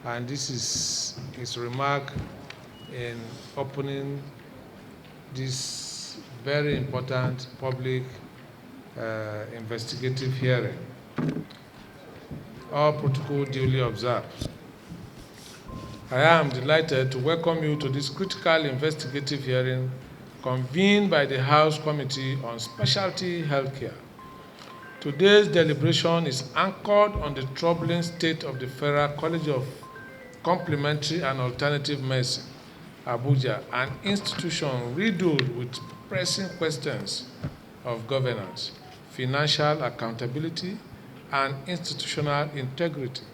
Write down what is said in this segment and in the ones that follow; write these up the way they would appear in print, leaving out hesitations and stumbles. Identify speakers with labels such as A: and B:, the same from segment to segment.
A: and this is his remark in opening this very important public investigative hearing. All protocol duly observed. I am delighted to welcome you to this critical investigative hearing convened by the House Committee on Specialty Healthcare. Today's deliberation is anchored on the troubling state of the Federal College of Complementary and Alternative Medicine, Abuja, an institution riddled with pressing questions of governance, financial accountability, and institutional integrity.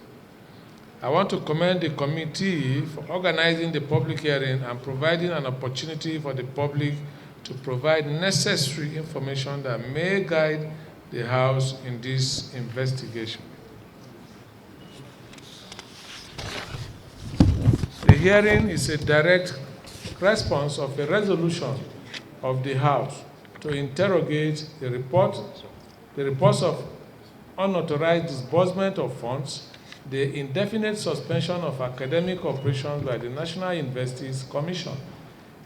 A: I want to commend the committee for organizing the public hearing and providing an opportunity for the public to provide necessary information that may guide the House in this investigation. The hearing is a direct response of a resolution of the House to interrogate the reports of unauthorized disbursement of funds, the indefinite suspension of academic operations by the National Universities Commission,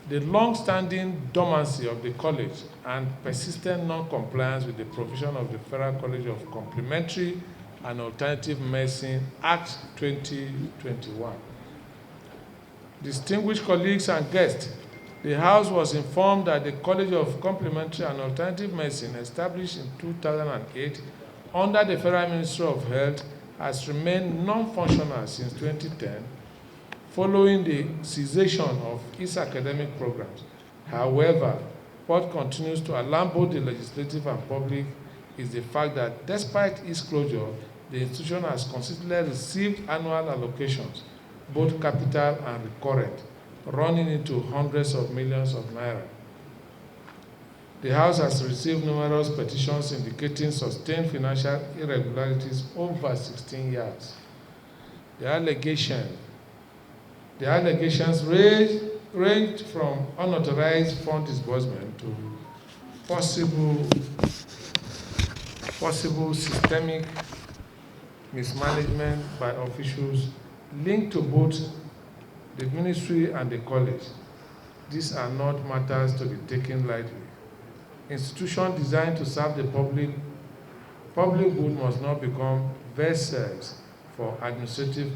A: the long-standing dormancy of the college, and persistent non-compliance with the provision of the Federal College of Complementary and Alternative Medicine Act 2021. Distinguished colleagues and guests, the House was informed that the College of Complementary and Alternative Medicine, established in 2008 under the Federal Ministry of Health, has remained non-functional since 2010, following the cessation of its academic programs. However, what continues to alarm both the legislative and public is the fact that despite its closure, the institution has consistently received annual allocations, both capital and recurrent, running into hundreds of millions of naira. The House has received numerous petitions indicating sustained financial irregularities over 16 years. The allegations range from unauthorized fund disbursement to possible systemic mismanagement by officials linked to both the ministry and the college. These are not matters to be taken lightly. Institutions designed to serve the public good must not become vessels for administrative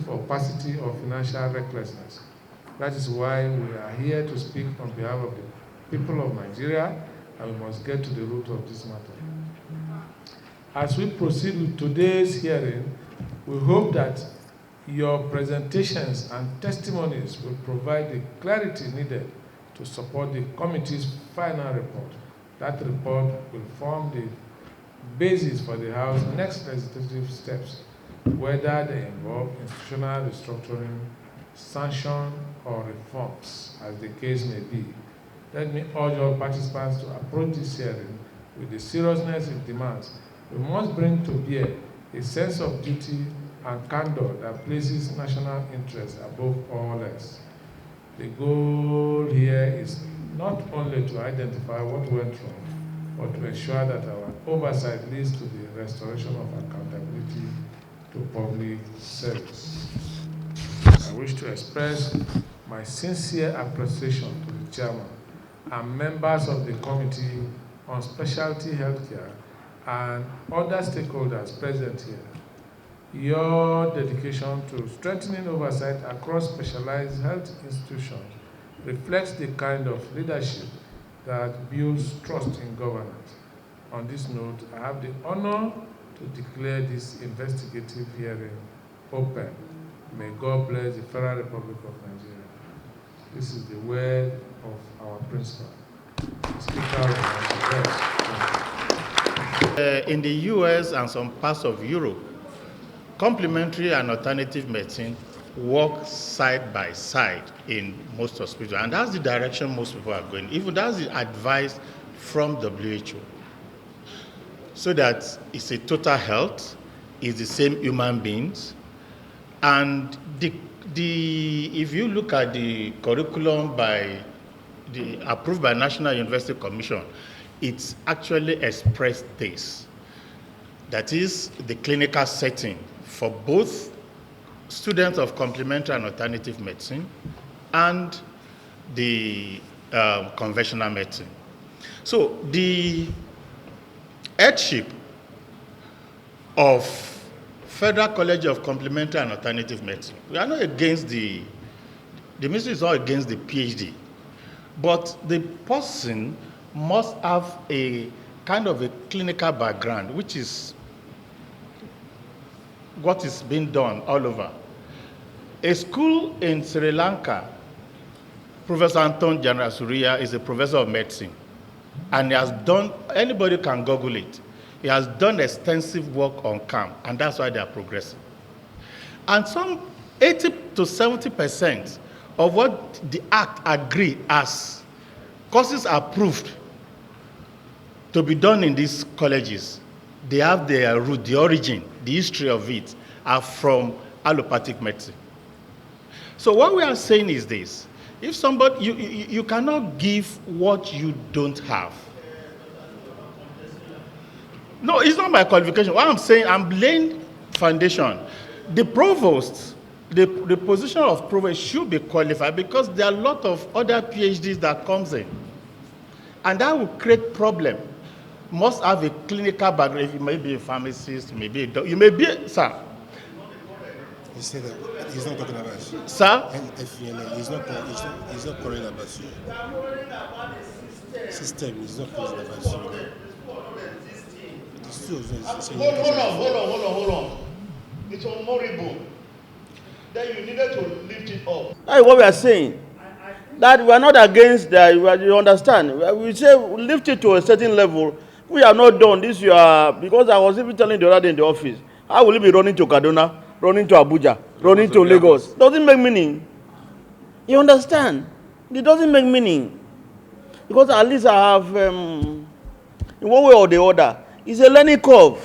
A: opacity or financial recklessness. That is why we are here to speak on behalf of the people of Nigeria, and we must get to the root of this matter. As we proceed with today's hearing, we hope that your presentations and testimonies will provide the clarity needed to support the committee's final report. That report will form the basis for the House's next legislative steps, whether they involve institutional restructuring, sanction, or reforms, as the case may be. Let me urge all participants to approach this hearing with the seriousness it demands. We must bring to bear a sense of duty and candor that places national interest above all else. The goal here is not only to identify what went wrong, but to ensure that our oversight leads to the restoration of accountability to public service. I wish to express my sincere appreciation to the chairman and members of the Committee on Specialty Healthcare and other stakeholders present here. Your dedication to strengthening oversight across specialized health institutions reflects the kind of leadership that builds trust in governance. On this note, I have the honor to declare this investigative hearing open. May God bless the Federal Republic of Nigeria. This is the word of our principal. Speaker of the House.
B: In the US and some parts of Europe, complementary and alternative medicine work side by side in most hospitals, and that's the direction most people are going. Even that's the advice from WHO. So that it's a total health, it's the same human beings, and if you look at the curriculum approved by National University Commission, it's actually expressed this. That is the clinical setting for both students of complementary and alternative medicine and the conventional medicine. So the headship of Federal College of Complementary and Alternative Medicine, we are not against the ministry is not against the PhD, but the person must have a kind of a clinical background, which is what is being done all over. A school in Sri Lanka, Professor Anton Janasuriya is a professor of medicine, and he has done, anybody can Google it, he has done extensive work on CAM, and that's why they are progressing. And some 80 to 70% of what the Act agree as courses approved to be done in these colleges, they have their root, the origin, the history of it, are from allopathic medicine. So what we are saying is this: if somebody, you cannot give what you don't have. No, it's not my qualification. What I'm saying, I'm laying foundation. The provost, the position of provost should be qualified, because there are a lot of other PhDs that comes in. And that will create problem. Must have a clinical background. You may be a pharmacist, you may be a doctor, you may be, sir.
C: He said that he's not talking about you.
B: Sir?
C: FULA, he's not calling about you. System, he's not calling about you.
B: Hold on. It's horrible. Then you needed to lift it up.
D: That is what we are saying. That we are not against that. You understand? We say lift it to a certain level. We are not done this year, because I was even telling the other day in the office, how will you be running to Kaduna, running to Abuja, running to Lagos? Doesn't make meaning. You understand? It doesn't make meaning. Because at least I have, in one way or the other, it's a learning curve.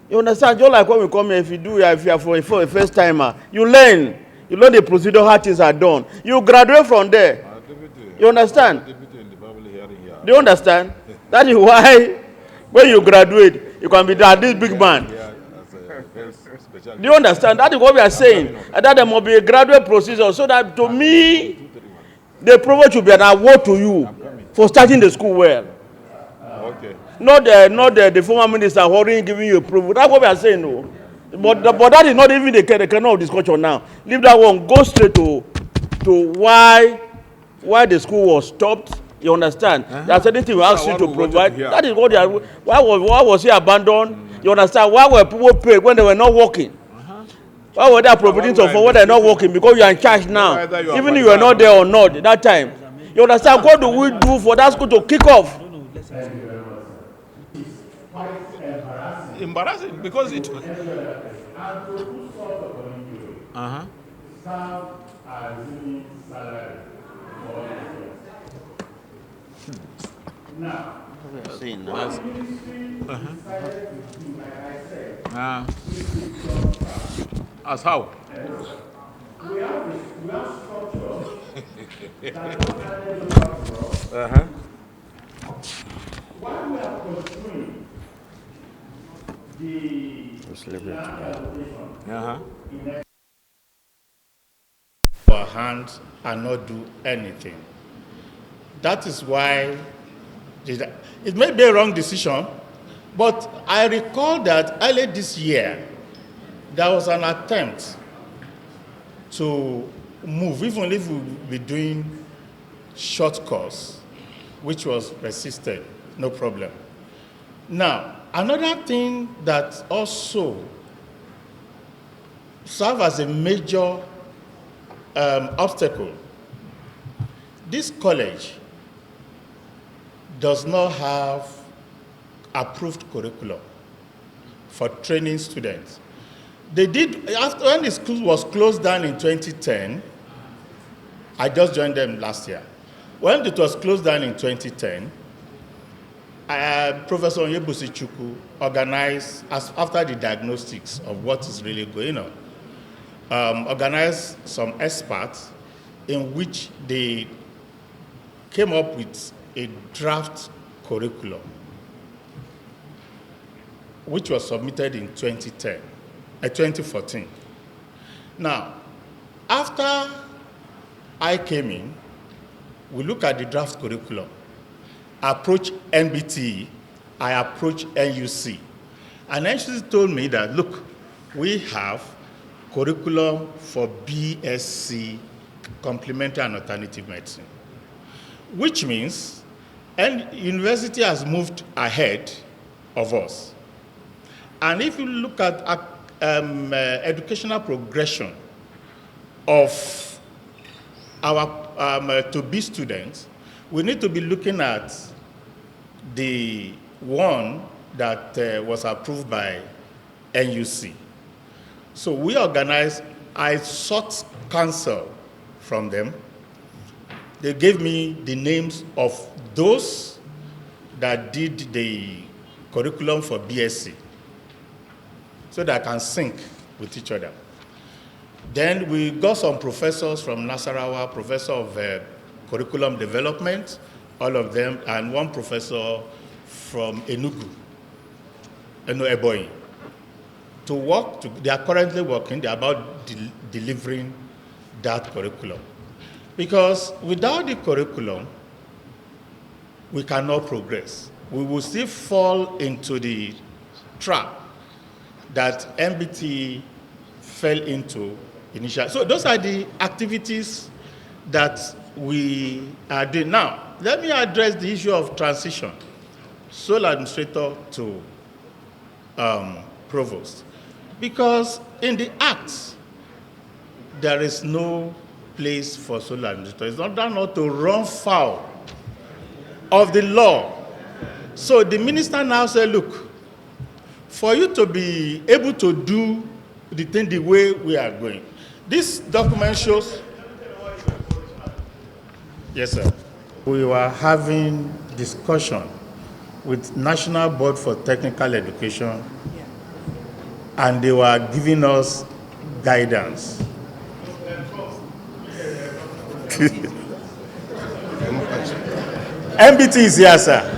D: You understand? Just like when we come here, if you are for a first timer, you learn. You learn the procedure, how things are done. You graduate from there. You understand? Do you understand? That is why when you graduate, you can be this big man. Do you understand? That is what we are saying. And that there must be a graduate procedure, so that to me, the provost should be an award to you for starting the school well.
E: Okay.
D: Not the former minister hurrying giving you approval. That's what we are saying, no. But that is not even the kind of discussion now. Leave that one. Go straight to why the school was stopped. You understand? There's anything we ask you to provide. That is what they are. Why was he abandoned? You understand? Why were people paid when they were not working? Why were they providing for when they are not working? Because you are in charge now. Even if you are not there or not at that time. You understand? What do we do for that school to kick off?
E: Embarrassing because it.
D: Now,
E: As how?
A: We have structure that why we are pursuing
B: Our hands and not do anything. That is why it may be a wrong decision, but I recall that early this year, there was an attempt to move, even if we be doing short course, which was resisted, no problem. Now, another thing that also serves as a major obstacle, this college does not have approved curriculum for training students. They did, after when the school was closed down in 2010, I just joined them last year. When it was closed down in 2010, Professor Onyebusi Chukwu organized, after the diagnostics of what is really going on, organized some experts in which they came up with a draft curriculum, which was submitted in 2014. Now, after I came in, we look at the draft curriculum, approach NBT, I approach NUC. And NUC told me that, look, we have curriculum for BSc, complementary and alternative medicine, which means university has moved ahead of us. And if you look at educational progression of our to-be students, we need to be looking at the one that was approved by NUC. So we organized, I sought counsel from them. They gave me the names of those that did the curriculum for BSc so that I can sync with each other. Then we got some professors from Nasarawa, professor of curriculum development, all of them, and one professor from Enugu, Ebonyi, to work. They are currently working. They are about delivering that curriculum. Because without the curriculum, we cannot progress. We will still fall into the trap that MBT fell into initially. So those are the activities that we are doing. Now, let me address the issue of transition, sole administrator to provost. Because in the Act, there is no place for sole administrator. It's not done not to run foul of the law. So the minister now said, look, for you to be able to do the thing the way we are going, this document shows. Yes, sir. We were having discussion with National Board for Technical Education, and they were giving us guidance. MBT is here, sir.